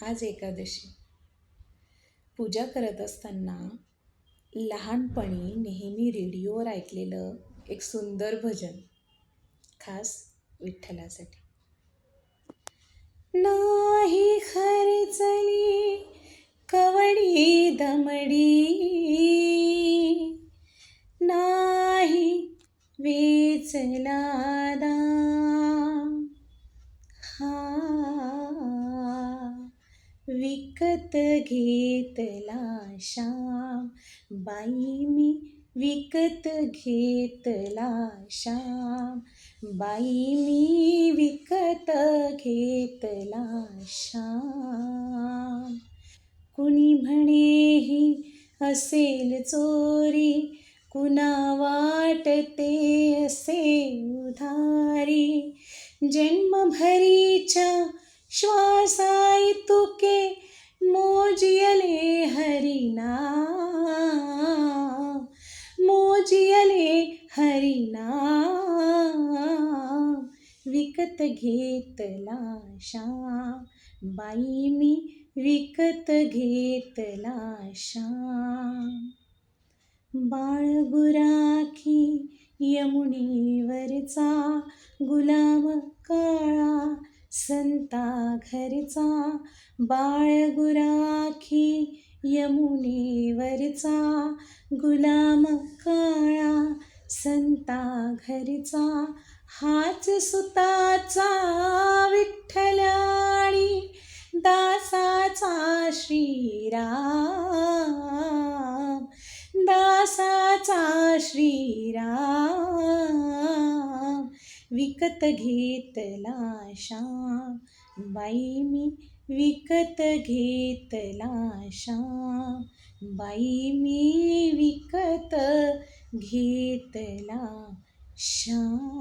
आज एकादशी. पूजा करत असताना लहानपणी नेहमी रेडिओवर ऐकलेलं एक सुंदर भजन, खास विठ्ठलासाठी. नाही खर्चली कवडी दमडी, नाही वेचला दाम, हा विकत घेतला श्याम. बाई मी विकत घेतला श्याम, बाई मी विकत घेतला श्याम. कुणी म्हणे ही असेल चोरी, कुणा वाटते असे उधारी. जन्मभरीच्या श्वासाई तुके मोजियले हरिनाम, मोजियले हरिनाम. विकत घेतला श्याम, बाई मी विकत घेतला श्याम. बाळगुराखी यमुनेवरचा, गुलाम काळा संता घरचा. बाळगुराखी यमुनेवरचा, गुलाम काळा संता घरचा. हाच सुताचा विठ्ठलाणी दासाचा श्रीराम, दासाचा श्रीराम. विकत घेतला श्याम, बाई मी विकत घेतला श्याम, बाई मी विकत घेतला श्याम.